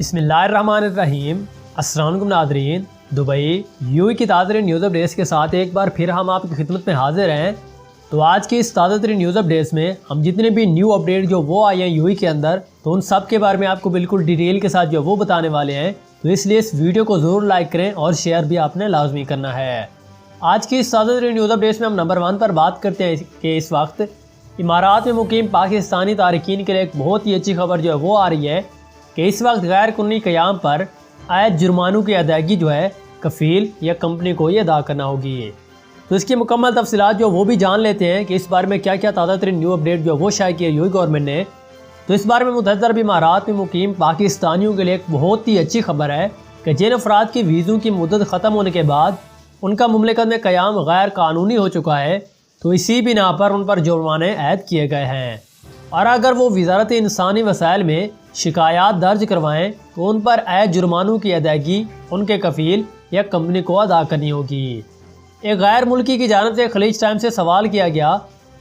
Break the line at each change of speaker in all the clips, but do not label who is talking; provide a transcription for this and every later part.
بسم اللہ الرحمن الرحیم۔ السلام علیکم ناظرین، دبئی یو کی تازہ ترین نیوز اپڈیٹس کے ساتھ ایک بار پھر ہم آپ کی خدمت میں حاضر ہیں۔ تو آج کی اس تازہ ترین نیوز اپڈیٹس میں ہم جتنے بھی نیو اپڈیٹ جو وہ آئے ہیں یو کے اندر، تو ان سب کے بارے میں آپ کو بالکل ڈیٹیل کے ساتھ جو وہ بتانے والے ہیں، تو اس لیے اس ویڈیو کو ضرور لائک کریں اور شیئر بھی آپ نے لازمی کرنا ہے۔ آج کی اس تازہ ترین نیوز اپڈیٹس میں ہم نمبر 1 پر بات کرتے ہیں کہ اس وقت امارات میں مقیم پاکستانی تارکین کے لیے ایک بہت ہی اچھی خبر جو ہے وہ آ رہی ہے کہ اس وقت غیر قانونی قیام پر عائد جرمانوں کی ادائیگی جو ہے کفیل یا کمپنی کو یہ ادا کرنا ہوگی۔ تو اس کی مکمل تفصیلات جو وہ بھی جان لیتے ہیں کہ اس بارے میں کیا کیا تازہ ترین نیو اپڈیٹ جو وہ شائع کی ہے یو گورنمنٹ نے۔ تو اس بارے میں متحدہ عرب امارات میں مقیم پاکستانیوں کے لیے ایک بہت ہی اچھی خبر ہے کہ جن افراد کی ویزوں کی مدت ختم ہونے کے بعد ان کا مملکت میں قیام غیر قانونی ہو چکا ہے، تو اسی بنا پر ان پر جرمانے عائد کیے گئے ہیں، اور اگر وہ وزارت انسانی وسائل میں شکایات درج کروائیں تو ان پر عائد جرمانوں کی ادائیگی ان کے کفیل یا کمپنی کو ادا کرنی ہوگی۔ ایک غیر ملکی کی جانب سے خلیج ٹائم سے سوال کیا گیا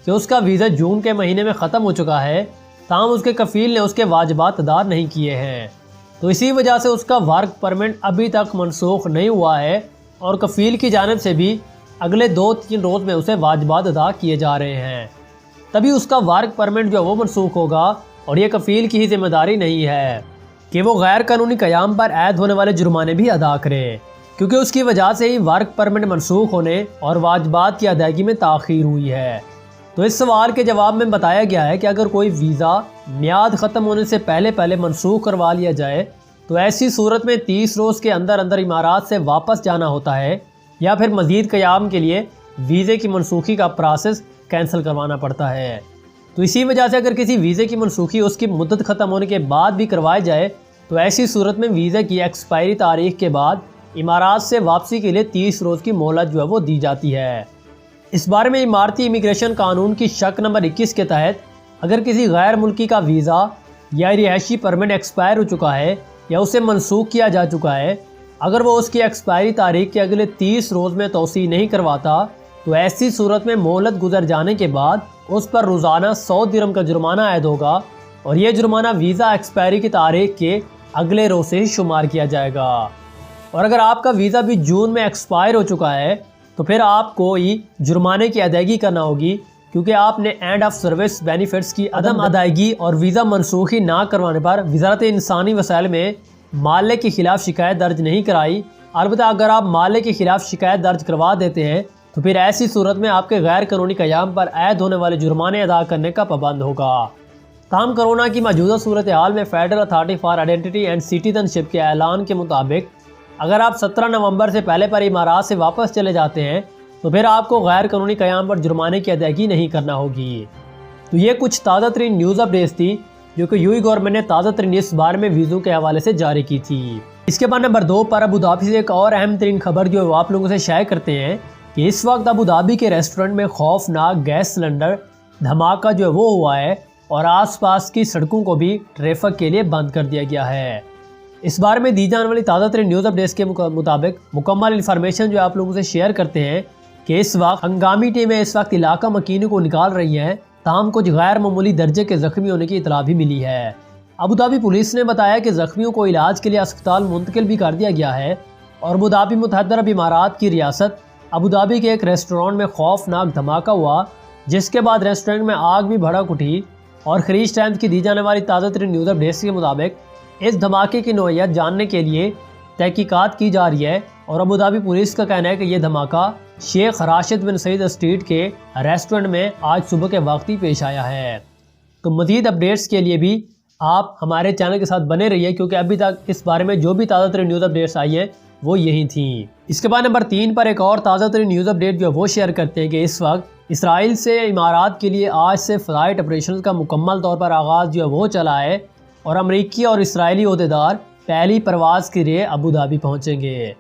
کہ اس کا ویزا جون کے مہینے میں ختم ہو چکا ہے، تاہم اس کے کفیل نے اس کے واجبات ادا نہیں کیے ہیں، تو اسی وجہ سے اس کا ورک پرمٹ ابھی تک منسوخ نہیں ہوا ہے، اور کفیل کی جانب سے بھی اگلے 2-3 روز میں اسے واجبات ادا کیے جا رہے ہیں، تبھی اس کا ورک پرمٹ جو وہ منسوخ ہوگا۔ اور یہ کفیل کی ہی ذمہ داری نہیں ہے کہ وہ غیر قانونی قیام پر عائد ہونے والے جرمانے بھی ادا کرے، کیونکہ اس کی وجہ سے ہی ورک پرمٹ منسوخ ہونے اور واجبات کی ادائیگی میں تاخیر ہوئی ہے۔ تو اس سوال کے جواب میں بتایا گیا ہے کہ اگر کوئی ویزا میعاد ختم ہونے سے پہلے منسوخ کروا لیا جائے تو ایسی صورت میں 30 روز کے اندر امارات سے واپس جانا ہوتا ہے، یا پھر مزید قیام کے لیے ویزے کی منسوخی کا پروسیس کینسل کروانا پڑتا ہے۔ تو اسی وجہ سے اگر کسی ویزے کی منسوخی اس کی مدت ختم ہونے کے بعد بھی کروائی جائے تو ایسی صورت میں ویزے کی ایکسپائری تاریخ کے بعد امارات سے واپسی کے لیے 30 روز کی مہلت جو ہے وہ دی جاتی ہے۔ اس بارے میں اماراتی امیگریشن قانون کی شق نمبر 21 کے تحت اگر کسی غیر ملکی کا ویزا یا رہائشی پرمٹ ایکسپائر ہو چکا ہے یا اسے منسوخ کیا جا چکا ہے، اگر وہ اس کی ایکسپائری تاریخ کے اگلے 30 روز میں توسیع نہیں کرواتا تو ایسی صورت میں مہلت گزر جانے کے بعد اس پر روزانہ 100 درہم کا جرمانہ عائد ہوگا، اور یہ جرمانہ ویزا ایکسپائری کی تاریخ کے اگلے روز سے ہی شمار کیا جائے گا۔ اور اگر آپ کا ویزا بھی جون میں ایکسپائر ہو چکا ہے تو پھر آپ کو ہی جرمانے کی ادائیگی کرنا ہوگی، کیونکہ آپ نے اینڈ آف سروس بینیفٹس کی عدم ادائیگی اور ویزا منسوخی نہ کروانے پر وزارت انسانی وسائل میں مالک کے خلاف شکایت درج نہیں کرائی۔ البتہ اگر آپ مالک کے خلاف شکایت درج کروا دیتے ہیں تو پھر ایسی صورت میں آپ کے غیر قانونی قیام پر عائد ہونے والے جرمانے ادا کرنے کا پابند ہوگا۔ تاہم کرونا کی موجودہ صورتحال میں federal authority for identity and citizenship کے اعلان کے مطابق اگر آپ 17 نومبر سے پہلے پر امارات سے واپس چلے جاتے ہیں تو پھر آپ کو غیر قانونی قیام پر جرمانے کی ادائیگی نہیں کرنا ہوگی۔ تو یہ کچھ تازہ ترین نیوز اپڈیٹس تھی جو کہ یو گورنمنٹ نے تازہ ترین اس بارے میں ویزوں کے حوالے سے جاری کی تھی۔ اس کے بعد نمبر 2 پر ابوظہبی سے ایک اور اہم ترین خبر جو آپ لوگوں سے شائع کرتے ہیں کہ اس وقت ابوظہبی کے ریسٹورنٹ میں خوفناک گیس سلنڈر دھماکہ جو ہے وہ ہوا ہے، اور آس پاس کی سڑکوں کو بھی ٹریفک کے لیے بند کر دیا گیا ہے۔ اس بارے میں دی جانے والی تازہ ترین نیوز اپڈیٹس کے مطابق مکمل انفارمیشن جو آپ لوگوں سے شیئر کرتے ہیں کہ اس وقت ہنگامی ٹیمیں اس وقت علاقہ مکینوں کو نکال رہی ہیں، تاہم کچھ غیر معمولی درجے کے زخمی ہونے کی اطلاع بھی ملی ہے۔ ابوظہبی پولیس نے بتایا کہ زخمیوں کو علاج کے لیے اسپتال منتقل بھی کر دیا گیا ہے، اور ابوظہبی متحدہ عرب امارات کی ریاست ابوظہبی کے ایک ریسٹورانٹ میں خوفناک دھماکہ ہوا، جس کے بعد ریسٹورنٹ میں آگ بھی بھڑک اٹھی، اور خلیج ٹائمز کی دی جانے والی تازہ ترین نیوز اپڈیٹس کے مطابق اس دھماکے کی نوعیت جاننے کے لیے تحقیقات کی جا رہی ہے، اور ابوظہبی پولیس کا کہنا ہے کہ یہ دھماکہ شیخ راشد بن سعید اسٹریٹ کے ریسٹورنٹ میں آج صبح کے وقت ہی پیش آیا ہے۔ تو مزید اپڈیٹس کے لیے بھی آپ ہمارے چینل کے ساتھ بنے رہیے، کیونکہ ابھی تک اس بارے میں جو بھی تازہ ترین نیوز اپڈیٹس آئی ہیں وہ یہی تھیں۔ اس کے بعد نمبر 3 پر ایک اور تازہ ترین نیوز اپڈیٹ جو وہ شیئر کرتے ہیں کہ اس وقت اسرائیل سے امارات کے لیے آج سے فلائٹ آپریشن کا مکمل طور پر آغاز جو ہے وہ چلا ہے، اور امریکی اور اسرائیلی عہدیدار پہلی پرواز کے لیے ابوظہبی پہنچیں گے۔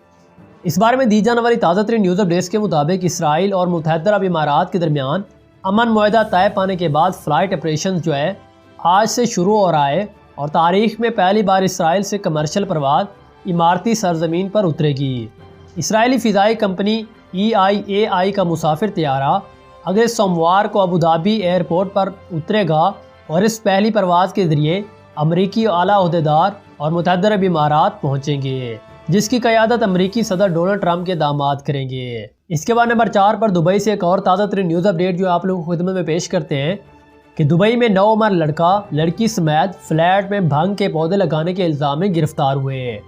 اس بارے میں دی جانے والی تازہ ترین نیوز اپڈیٹس کے مطابق اسرائیل اور متحدہ عرب امارات کے درمیان امن معاہدہ طے پانے کے بعد فلائٹ آپریشن جو ہے آج سے شروع ہو رہا ہے، اور تاریخ میں پہلی بار اسرائیل سے کمرشل پرواز اماراتی سرزمین پر اترے گی۔ اسرائیلی فضائی کمپنی EIAI کا مسافر طیارہ اگلے سوموار کو ابوظہبی ایئرپورٹ پر اترے گا، اور اس پہلی پرواز کے ذریعے امریکی اعلیٰ عہدیدار اور متحدہ عرب امارات پہنچیں گے، جس کی قیادت امریکی صدر ڈونلڈ ٹرمپ کے داماد کریں گے۔ اس کے بعد نمبر 4 پر دبئی سے ایک اور تازہ ترین نیوز اپڈیٹ جو آپ لوگوں کو خدمت میں پیش کرتے ہیں کہ دبئی میں نوعمر لڑکا لڑکی سمیت فلیٹ میں بھنگ کے پودے لگانے کے الزام میں گرفتار ہوئے۔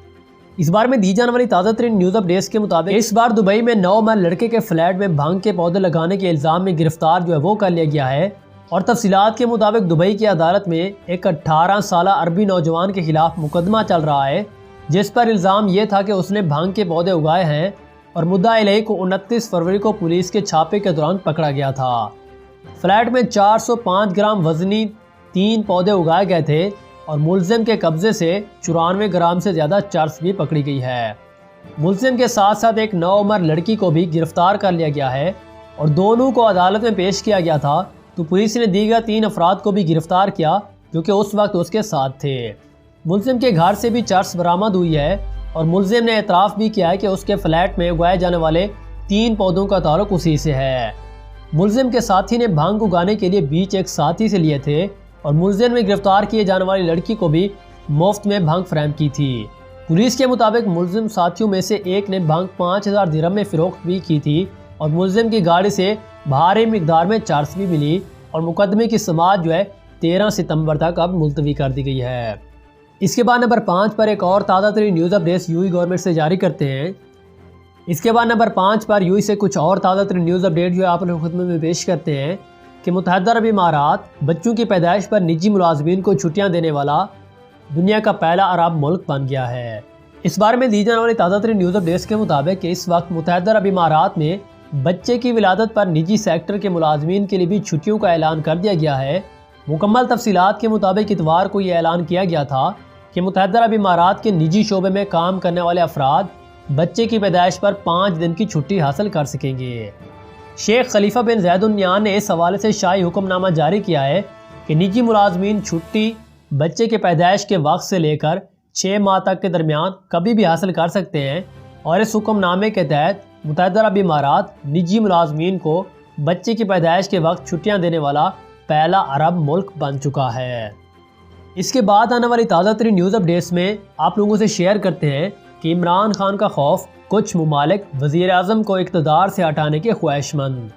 اس بار میں دی جانے والی تازہ ترین نیوز اپڈیٹس کے مطابق اس بار دبئی میں نوعمر لڑکے کے فلیٹ میں بھنگ کے پودے لگانے کے الزام میں گرفتار جو ہے وہ کر لیا گیا ہے، اور تفصیلات کے مطابق دبئی کی عدالت میں ایک 18 سالہ عربی نوجوان کے خلاف مقدمہ چل رہا ہے، جس پر الزام یہ تھا کہ اس نے بھنگ کے پودے اگائے ہیں اور مدعا علیہ کو 29 فروری کو پولیس کے چھاپے کے دوران پکڑا گیا تھا۔ فلیٹ میں 405 گرام وزنی 3 پودے اگائے گئے تھے اور ملزم کے قبضے سے 94 گرام سے زیادہ چرس بھی پکڑی گئی ہے۔ ملزم کے ساتھ ساتھ ایک نوعمر لڑکی کو بھی گرفتار کر لیا گیا ہے اور دونوں کو عدالت میں پیش کیا گیا تھا، تو پولیس نے دیگر 3 افراد کو بھی گرفتار کیا جو کہ اس وقت اس کے ساتھ تھے۔ ملزم کے گھر سے بھی چرس برآمد ہوئی ہے اور ملزم نے اعتراف بھی کیا ہے کہ اس کے فلیٹ میں اگائے جانے والے 3 پودوں کا تعلق اسی سے ہے۔ ملزم کے ساتھی نے بھنگ اگانے کے لیے بیج ایک ساتھی سے لیے تھے اور ملزم نے گرفتار کیے جانے والی لڑکی کو بھی مفت میں بھنگ فراہم کی تھی۔ پولیس کے مطابق ملزم ساتھیوں میں سے ایک نے بھنگ 5000 درہم میں فروخت بھی کی تھی اور ملزم کی گاڑی سے بھاری مقدار میں چرس بھی ملی، اور مقدمے کی سماعت جو ہے 13 ستمبر تک اب ملتوی کر دی گئی ہے۔ اس کے بعد نمبر 5 پر ایک اور تازہ ترین نیوز اپڈیٹس یو گورنمنٹ سے جاری کرتے ہیں۔ اس کے بعد نمبر 5 پر یو سے کچھ اور تازہ ترین نیوز اپڈیٹ جو آپ لوگوں کی خدمت میں پیش کرتے ہیں کہ متحدہ عرب امارات بچوں کی پیدائش پر نجی ملازمین کو چھٹیاں دینے والا دنیا کا پہلا عرب ملک بن گیا ہے۔ اس بارے میں دی جانے والی تازہ ترین نیوز اپڈیٹس کے مطابق کہ اس وقت متحدہ عرب امارات میں بچے کی ولادت پر نجی سیکٹر کے ملازمین کے لیے بھی چھٹیوں کا اعلان کر دیا گیا ہے۔ مکمل تفصیلات کے مطابق اتوار کو یہ اعلان کیا گیا تھا کہ متحدہ عرب امارات کے نجی شعبے میں کام کرنے والے افراد بچے کی پیدائش پر 5 دن کی چھٹی حاصل کر سکیں گے۔ شیخ خلیفہ بن زید النہیان نے اس حوالے سے شاہی حکم نامہ جاری کیا ہے کہ نجی ملازمین چھٹی بچے کے پیدائش کے وقت سے لے کر 6 ماہ تک کے درمیان کبھی بھی حاصل کر سکتے ہیں، اور اس حکم نامے کے تحت متحدہ عرب امارات نجی ملازمین کو بچے کی پیدائش کے وقت چھٹیاں دینے والا پہلا عرب ملک بن چکا ہے۔ اس کے بعد آنے والی تازہ ترین نیوز اپڈیٹس میں آپ لوگوں سے شیئر کرتے ہیں کہ عمران خان کا خوف، کچھ ممالک وزیر اعظم کو اقتدار سے ہٹانے کے خواہش مند۔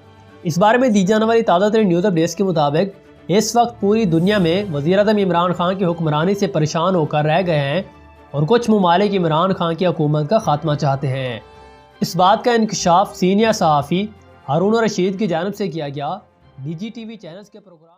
اس بارے میں دی جانے والی تازہ ترین نیوز اپڈیٹس کے مطابق اس وقت پوری دنیا میں وزیر اعظم عمران خان کی حکمرانی سے پریشان ہو کر رہ گئے ہیں اور کچھ ممالک عمران خان کی حکومت کا خاتمہ چاہتے ہیں۔ اس بات کا انکشاف سینئر صحافی ہارون رشید کی جانب سے کیا گیا۔ DG TV چینلز کے پروگرام